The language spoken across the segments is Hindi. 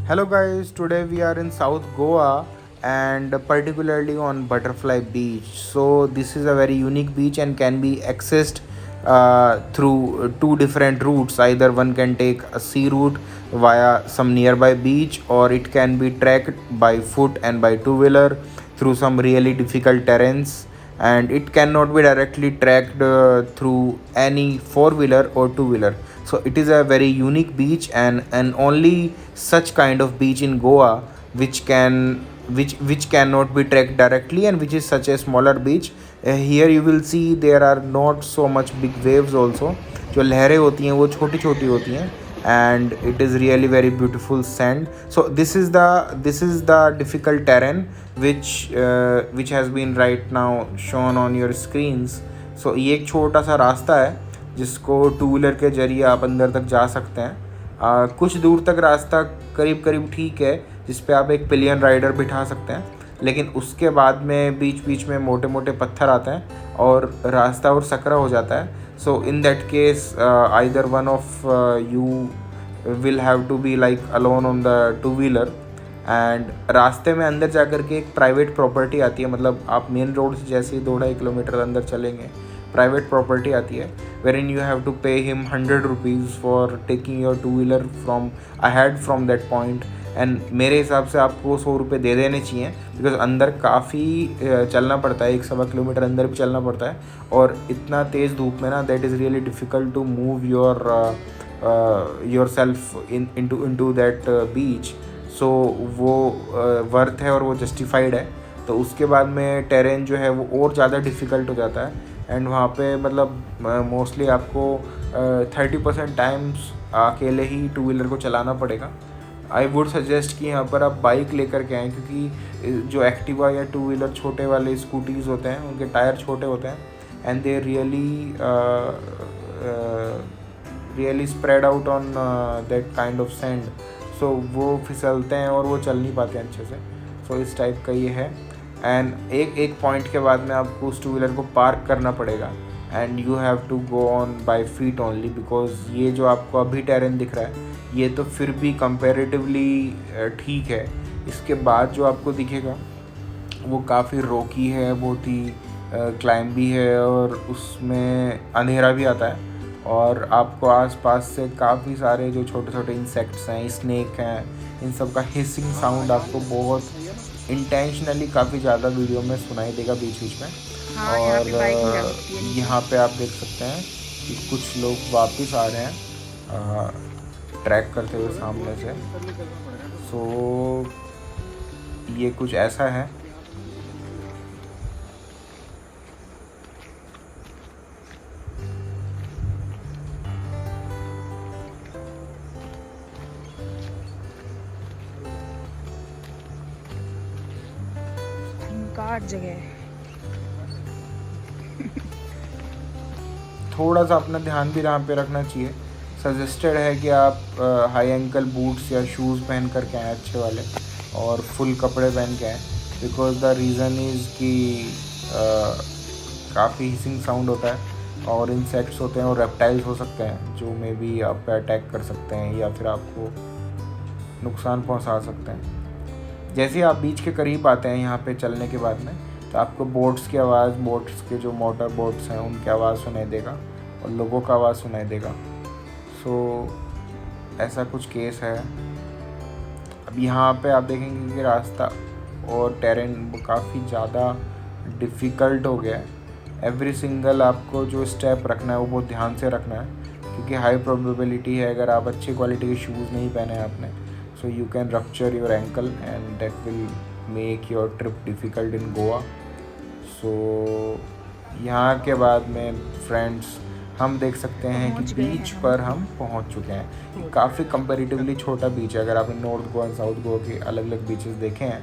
Hello guys, today we are in South Goa and particularly on Butterfly Beach. So this is a very unique beach and can be accessed through two different routes. Either one can take a sea route via some nearby beach, or it can be trekked by foot and by two-wheeler through some really difficult terrains, and it cannot be directly tracked through any four-wheeler or two-wheeler. So it is a very unique beach, and only such kind of beach in Goa which cannot be tracked directly, and which is such a smaller beach. Here you will see there are not so much big waves also. जो लहरें होती हैं वो छोटी छोटी होती हैं, and it is really very beautiful sand. So this is the difficult terrain which has been right now shown on your screens. So ये एक छोटा सा रास्ता है जिसको टू व्हीलर के जरिए आप अंदर तक जा सकते हैं. कुछ दूर तक रास्ता करीब करीब ठीक है, जिस पे आप एक पिलियन राइडर बिठा सकते हैं, लेकिन उसके बाद में बीच बीच में मोटे मोटे पत्थर आते हैं और रास्ता और सकरा हो जाता है. So in that case either one of you will have to be like alone on the two wheeler. And रास्ते में अंदर जा कर के एक प्राइवेट प्रॉपर्टी आती है, मतलब आप मेन रोड से जैसे ही 2-2.5 किलोमीटर अंदर चलेंगे प्राइवेट प्रॉपर्टी आती है, wherein you have to pay him 100 rupees for taking your two wheeler from ahead from that point. And मेरे हिसाब से आपको 100 रुपये दे देने चाहिए, बिकॉज अंदर काफ़ी चलना पड़ता है, 1-1.25 किलोमीटर अंदर भी चलना पड़ता है, और इतना तेज़ धूप में ना that is really difficult to move yourself into that beach. So वो वर्थ है और वो जस्टिफाइड है. तो उसके बाद में टेरेन जो है वो और ज़्यादा डिफ़िकल्ट हो जाता है, एंड वहाँ पे मतलब मोस्टली आपको 30% टाइम्स अकेले ही टू व्हीलर को चलाना पड़ेगा. आई वुड सजेस्ट कि यहाँ पर आप बाइक लेकर के आएँ, क्योंकि जो एक्टिवा या टू व्हीलर छोटे वाले स्कूटीज़ होते हैं उनके टायर छोटे होते हैं, and they really spread out on that kind of sand. So वो फिसलते हैं और वो चल नहीं पाते हैं अच्छे से. सो इस टाइप का ये है. एंड एक पॉइंट के बाद में आपको उस टू व्हीलर को पार्क करना पड़ेगा, and you have to go on by feet only, because ये जो आपको अभी टेरेन दिख रहा है ये तो फिर भी कंपैरेटिवली ठीक है. इसके बाद जो आपको दिखेगा वो काफ़ी रोकी है, बहुत ही क्लाइम भी है, और उसमें अंधेरा भी आता है, और आपको आसपास से काफ़ी सारे जो छोटे छोटे इंसेक्ट्स हैं, स्नेक हैं, इन सब का हिसिंग साउंड आपको बहुत इंटेंशनली काफ़ी ज़्यादा वीडियो में सुनाई देगा बीच बीच में. हाँ, और यहाँ यहाँ पे आप देख सकते हैं कि कुछ लोग वापस आ रहे हैं ट्रैक करते हुए सामने से. सो ये कुछ ऐसा है. घाट जगह है. थोड़ा सा अपना ध्यान भी यहाँ पे रखना चाहिए. सजेस्टेड है कि आप हाई एंकल बूट्स या शूज़ पहन कर के आएँ अच्छे वाले, और फुल कपड़े पहन के आएँ, बिकॉज द रीज़न इज़ कि काफ़ी हिसिंग साउंड होता है, और इंसेक्ट्स होते हैं और रेप्टाइल्स हो सकते हैं जो मे बी आप पे अटैक कर सकते हैं या फिर आपको नुकसान पहुंचा सकते हैं. जैसे ही आप बीच के करीब आते हैं यहाँ पे चलने के बाद में, तो आपको बोट्स की आवाज़, बोट्स के जो मोटर बोट्स हैं उनकी आवाज़ सुनाई देगा, और लोगों का आवाज़ सुनाई देगा. सो ऐसा कुछ केस है. अब यहाँ पे आप देखेंगे कि रास्ता और टेरेन काफ़ी ज़्यादा डिफ़िकल्ट हो गया है. एवरी सिंगल आपको जो स्टेप रखना है वो बहुत ध्यान से रखना है, क्योंकि हाई प्रोबेबिलिटी है अगर आप अच्छी क्वालिटी के शूज़ नहीं पहने हैं आपने, so you can rupture your ankle and that will make your trip difficult in Goa. So यहाँ के बाद में फ्रेंड्स हम देख सकते हैं कि बीच पर हम पहुँच चुके हैं. काफ़ी कंपैरेटिवली छोटा बीच है. अगर आपने नॉर्थ गोवा और साउथ गोवा के अलग अलग बीचेस देखे हैं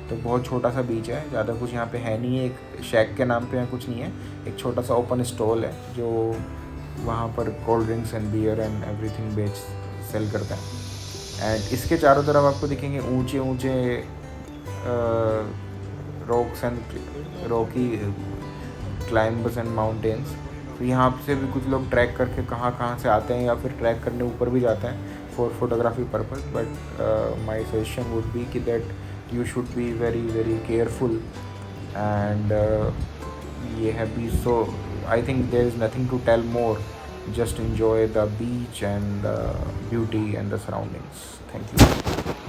तो बहुत छोटा सा बीच है, ज़्यादा कुछ यहाँ पे है नहीं है. एक शैक के नाम पे यहाँ कुछ नहीं है, एक छोटा सा ओपन स्टॉल है जो वहाँ पर cold drinks and beer and everything बेच सेल करता है. एंड इसके चारों तरफ आपको दिखेंगे ऊंचे ऊंचे rocks and Rocky climbers and mountains. तो यहाँ से भी कुछ लोग ट्रैक करके कहाँ कहाँ से आते हैं या फिर ट्रैक करने ऊपर भी जाते हैं for photography purpose. But my suggestion would be कि that you should be very very careful and ये है भी. So I think there is nothing to tell more. Just enjoy the beach and the beauty and the surroundings. Thank you.